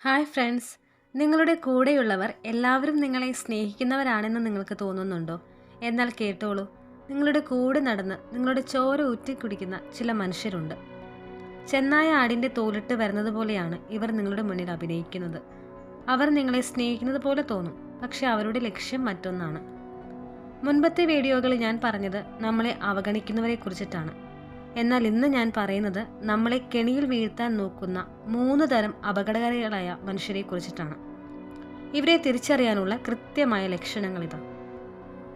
Hi friends, നിങ്ങളുടെ കൂടെയുള്ളവർ എല്ലാവരും നിങ്ങളെ സ്നേഹിക്കുന്നവരാണെന്ന് നിങ്ങൾക്ക് തോന്നുന്നുണ്ടോ? എന്നാൽ കേട്ടോളൂ, നിങ്ങളുടെ കൂടെ നടന്ന് നിങ്ങളുടെ ചോര ഊറ്റിക്കുടിക്കുന്ന ചില മനുഷ്യരുണ്ട്. ചെന്നായ ആടിൻ്റെ തോലിട്ട് വരുന്നത് പോലെയാണ് ഇവർ നിങ്ങളുടെ മുന്നിൽ അഭിനയിക്കുന്നത്. അവർ നിങ്ങളെ സ്നേഹിക്കുന്നത് പോലെ തോന്നും, പക്ഷെ അവരുടെ ലക്ഷ്യം മറ്റൊന്നാണ്. മുൻപത്തെ വീഡിയോകളിൽ ഞാൻ പറഞ്ഞത് നമ്മളെ അവഗണിക്കുന്നവരെ കുറിച്ചിട്ടാണ്. എന്നാൽ ഇന്ന് ഞാൻ പറയുന്നത് നമ്മളെ കെണിയിൽ വീഴ്ത്താൻ നോക്കുന്ന 3 തരം അപകടകാരികളായ മനുഷ്യരെ കുറിച്ചിട്ടാണ്. ഇവരെ തിരിച്ചറിയാനുള്ള കൃത്യമായ ലക്ഷണങ്ങളിതാ.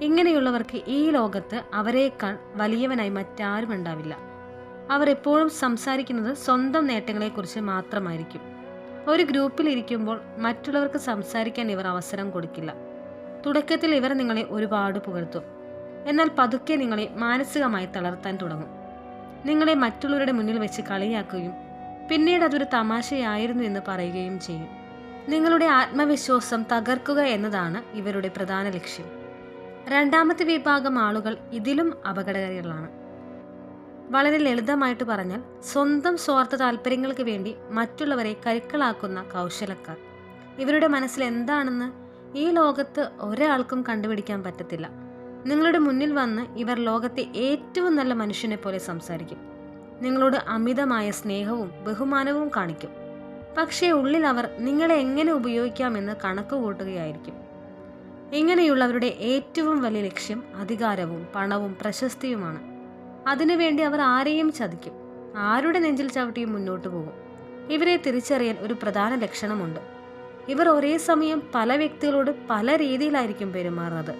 ഇങ്ങനെയുള്ളവർക്ക് ഈ ലോകത്ത് അവരേക്കാൾ വലിയവനായി മറ്റാരും ഉണ്ടാവില്ല. അവർ എപ്പോഴും സംസാരിക്കുന്നത് സ്വന്തം നേട്ടങ്ങളെക്കുറിച്ച് മാത്രമായിരിക്കും. ഒരു ഗ്രൂപ്പിൽ ഇരിക്കുമ്പോൾ മറ്റുള്ളവർക്ക് സംസാരിക്കാൻ ഇവർ അവസരം കൊടുക്കില്ല. തുടക്കത്തിൽ ഇവർ നിങ്ങളെ ഒരുപാട് പുകഴ്ത്തും, എന്നാൽ പതുക്കെ നിങ്ങളെ മാനസികമായി തളർത്താൻ തുടങ്ങും. നിങ്ങളെ മറ്റുള്ളവരുടെ മുന്നിൽ വെച്ച് കളിയാക്കുകയും പിന്നീട് അതൊരു തമാശയായിരുന്നു എന്ന് പറയുകയും ചെയ്യും. നിങ്ങളുടെ ആത്മവിശ്വാസം തകർക്കുക എന്നതാണ് ഇവരുടെ പ്രധാന ലക്ഷ്യം. രണ്ടാമത്തെ വിഭാഗം ആളുകൾ ഇതിലും അപകടകാരികളാണ്. വളരെ ലളിതമായിട്ട് പറഞ്ഞാൽ, സ്വന്തം സ്വാർത്ഥ താല്പര്യങ്ങൾക്ക് വേണ്ടി മറ്റുള്ളവരെ കരുക്കളാക്കുന്ന കൗശലക്കാർ. ഇവരുടെ മനസ്സിൽ എന്താണെന്ന് ഈ ലോകത്ത് ഒരാൾക്കും കണ്ടുപിടിക്കാൻ പറ്റത്തില്ല. നിങ്ങളുടെ മുന്നിൽ വന്ന് ഇവർ ലോകത്തെ ഏറ്റവും നല്ല മനുഷ്യനെ പോലെ സംസാരിക്കും. നിങ്ങളോട് അമിതമായ സ്നേഹവും ബഹുമാനവും കാണിക്കും. പക്ഷേ ഉള്ളിൽ അവർ നിങ്ങളെ എങ്ങനെ ഉപയോഗിക്കാമെന്ന് കണക്ക് കൂട്ടുകയായിരിക്കും. ഇങ്ങനെയുള്ളവരുടെ ഏറ്റവും വലിയ ലക്ഷ്യം അധികാരവും പണവും പ്രശസ്തിയുമാണ്. അതിനുവേണ്ടി അവർ ആരെയും ചതിക്കും, ആരുടെ നെഞ്ചിൽ ചവിട്ടിയും മുന്നോട്ട് പോകും. ഇവരെ തിരിച്ചറിയാൻ ഒരു പ്രധാന ലക്ഷണമുണ്ട്. ഇവർ ഒരേ സമയം പല വ്യക്തികളോട് പല രീതിയിലായിരിക്കും പെരുമാറുന്നത്.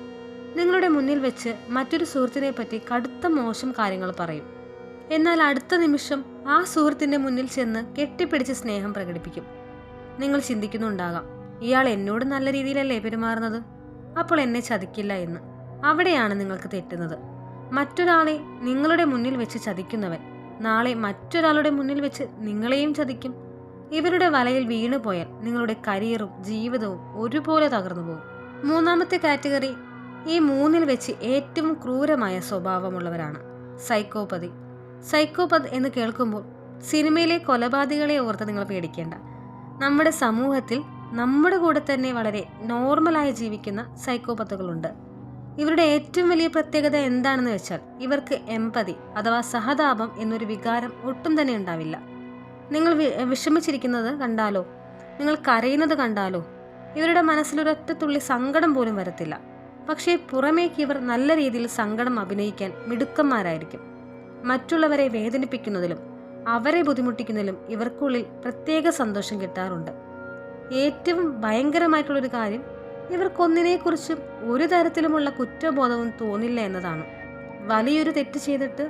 നിങ്ങളുടെ മുന്നിൽ വെച്ച് മറ്റൊരു സുഹൃത്തിനെ പറ്റി കടുത്ത മോശം കാര്യങ്ങൾ പറയും, എന്നാൽ അടുത്ത നിമിഷം ആ സുഹൃത്തിൻ്റെ മുന്നിൽ ചെന്ന് കെട്ടിപ്പിടിച്ച് സ്നേഹം പ്രകടിപ്പിക്കും. നിങ്ങൾ ചിന്തിക്കുന്നുണ്ടാകാം, ഇയാൾ എന്നോട് നല്ല രീതിയിലല്ലേ പെരുമാറുന്നത്, അപ്പോൾ എന്നെ ചതിക്കില്ല എന്ന്. അവിടെയാണ് നിങ്ങൾക്ക് തെറ്റുന്നത്. മറ്റൊരാളെ നിങ്ങളുടെ മുന്നിൽ വെച്ച് ചതിക്കുന്നവൻ നാളെ മറ്റൊരാളുടെ മുന്നിൽ വെച്ച് നിങ്ങളെയും ചതിക്കും. ഇവരുടെ വലയിൽ വീണുപോയാൽ നിങ്ങളുടെ കരിയറും ജീവിതവും ഒരുപോലെ തകർന്നു പോകും. മൂന്നാമത്തെ കാറ്റഗറി ഈ 3-ൽ വെച്ച് ഏറ്റവും ക്രൂരമായ സ്വഭാവമുള്ളവരാണ് സൈക്കോപതി. സൈക്കോപത് എന്ന് കേൾക്കുമ്പോൾ സിനിമയിലെ കൊലപാതകളെ ഓർത്ത് നിങ്ങൾ പേടിക്കേണ്ട. നമ്മുടെ സമൂഹത്തിൽ നമ്മുടെ കൂടെ തന്നെ വളരെ നോർമലായി ജീവിക്കുന്ന സൈക്കോപത്തുകളുണ്ട്. ഇവരുടെ ഏറ്റവും വലിയ പ്രത്യേകത എന്താണെന്ന് വെച്ചാൽ, ഇവർക്ക് എമ്പതി അഥവാ സഹതാപം എന്നൊരു വികാരം ഒട്ടും തന്നെ ഉണ്ടാവില്ല. നിങ്ങൾ വിഷമിച്ചിരിക്കുന്നത് കണ്ടാലോ, നിങ്ങൾ കരയുന്നത് കണ്ടാലോ ഇവരുടെ മനസ്സിലൊരൊറ്റ തുള്ളി സങ്കടം പോലും വരത്തില്ല. പക്ഷേ പുറമേക്ക് ഇവർ നല്ല രീതിയിൽ സങ്കടം അഭിനയിക്കാൻ മിടുക്കന്മാരായിരിക്കും. മറ്റുള്ളവരെ വേദനിപ്പിക്കുന്നതിലും അവരെ ബുദ്ധിമുട്ടിക്കുന്നതിലും ഇവർക്കുള്ളിൽ പ്രത്യേക സന്തോഷം കിട്ടാറുണ്ട്. ഏറ്റവും ഭയങ്കരമായിട്ടുള്ളൊരു കാര്യം, ഇവർക്കൊന്നിനെക്കുറിച്ചും ഒരു തരത്തിലുമുള്ള കുറ്റബോധവും തോന്നില്ല എന്നതാണ്. വലിയൊരു തെറ്റ് ചെയ്തിട്ട്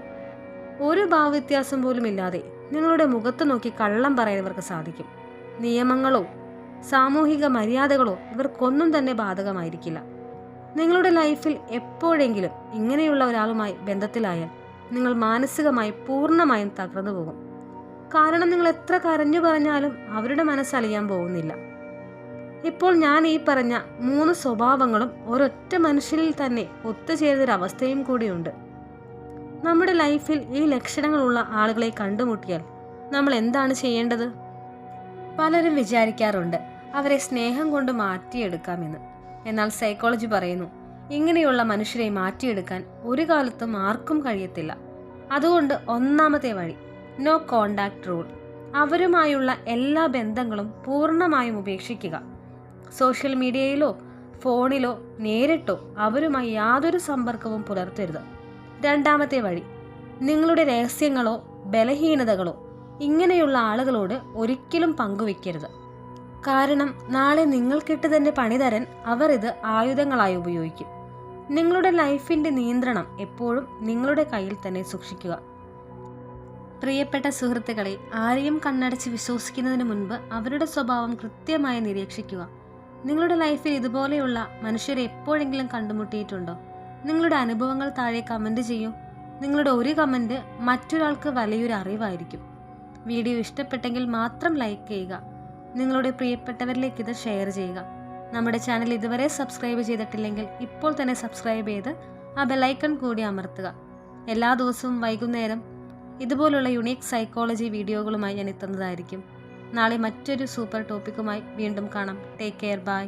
ഒരു ഭാവവ്യത്യാസം പോലും ഇല്ലാതെ നിങ്ങളുടെ മുഖത്ത് നോക്കി കള്ളം പറയാൻ ഇവർക്ക് സാധിക്കും. നിയമങ്ങളോ സാമൂഹിക മര്യാദകളോ ഇവർക്കൊന്നും തന്നെ ബാധകമായിരിക്കില്ല. നിങ്ങളുടെ ലൈഫിൽ എപ്പോഴെങ്കിലും ഇങ്ങനെയുള്ള ഒരാളുമായി ബന്ധത്തിലായാൽ നിങ്ങൾ മാനസികമായി പൂർണ്ണമായും തകർന്നു പോകും. കാരണം നിങ്ങൾ എത്ര കരഞ്ഞു പറഞ്ഞാലും അവരുടെ മനസ്സലിയാൻ പോകുന്നില്ല. ഇപ്പോൾ ഞാൻ ഈ പറഞ്ഞ 3 സ്വഭാവങ്ങളും ഒരൊറ്റ മനുഷ്യനിൽ തന്നെ ഒത്തുചേരുന്നൊരവസ്ഥയും കൂടിയുണ്ട്. നമ്മുടെ ലൈഫിൽ ഈ ലക്ഷണങ്ങളുള്ള ആളുകളെ കണ്ടുമുട്ടിയാൽ നമ്മൾ എന്താണ് ചെയ്യേണ്ടത്? പലരും വിചാരിക്കാറുണ്ട് അവരെ സ്നേഹം കൊണ്ട് മാറ്റിയെടുക്കാമെന്ന്. എന്നാൽ സൈക്കോളജി പറയുന്നു, ഇങ്ങനെയുള്ള മനുഷ്യരെ മാറ്റിയെടുക്കാൻ ഒരു കാലത്തും ആർക്കും കഴിയത്തില്ല. അതുകൊണ്ട് ഒന്നാമത്തെ വഴി, നോ കോണ്ടാക്ട് റൂൾ. അവരുമായുള്ള എല്ലാ ബന്ധങ്ങളും പൂർണ്ണമായും ഉപേക്ഷിക്കുക. സോഷ്യൽ മീഡിയയിലോ ഫോണിലോ നേരിട്ടോ അവരുമായി യാതൊരു സമ്പർക്കവും പുലർത്തരുത്. രണ്ടാമത്തെ വഴി, നിങ്ങളുടെ രഹസ്യങ്ങളോ ബലഹീനതകളോ ഇങ്ങനെയുള്ള ആളുകളോട് ഒരിക്കലും പങ്കുവെക്കരുത്. കാരണം നാളെ നിങ്ങൾക്കിട്ട് തന്നെ പണി തരാൻ അവർ ഇത് ആയുധങ്ങളായി ഉപയോഗിക്കും. നിങ്ങളുടെ ലൈഫിൻ്റെ നിയന്ത്രണം എപ്പോഴും നിങ്ങളുടെ കയ്യിൽ തന്നെ സൂക്ഷിക്കുക. പ്രിയപ്പെട്ട സുഹൃത്തുക്കളെ, ആരെയും കണ്ണടച്ച് വിശ്വസിക്കുന്നതിന് മുൻപ് അവരുടെ സ്വഭാവം കൃത്യമായി നിരീക്ഷിക്കുക. നിങ്ങളുടെ ലൈഫിൽ ഇതുപോലെയുള്ള മനുഷ്യരെ എപ്പോഴെങ്കിലും കണ്ടുമുട്ടിയിട്ടുണ്ടോ? നിങ്ങളുടെ അനുഭവങ്ങൾ താഴെ കമൻറ്റ് ചെയ്യൂ. നിങ്ങളുടെ ഒരു കമൻറ്റ് മറ്റൊരാൾക്ക് വലിയൊരു അറിവായിരിക്കും. വീഡിയോ ഇഷ്ടപ്പെട്ടെങ്കിൽ മാത്രം ലൈക്ക് ചെയ്യുക. നിങ്ങളുടെ പ്രിയപ്പെട്ടവരിലേക്ക് ഇത് ഷെയർ ചെയ്യുക. നമ്മുടെ ചാനൽ ഇതുവരെ സബ്സ്ക്രൈബ് ചെയ്തിട്ടില്ലെങ്കിൽ ഇപ്പോൾ തന്നെ സബ്സ്ക്രൈബ് ചെയ്ത് ആ ബെല്ലൈക്കൺ കൂടി അമർത്തുക. എല്ലാ ദിവസവും വൈകുന്നേരം ഇതുപോലുള്ള യുണീക്ക് സൈക്കോളജി വീഡിയോകളുമായി ഞാൻ എത്തുന്നതായിരിക്കും. നാളെ മറ്റൊരു സൂപ്പർ ടോപ്പിക്കുമായി വീണ്ടും കാണാം. Take care. ബൈ.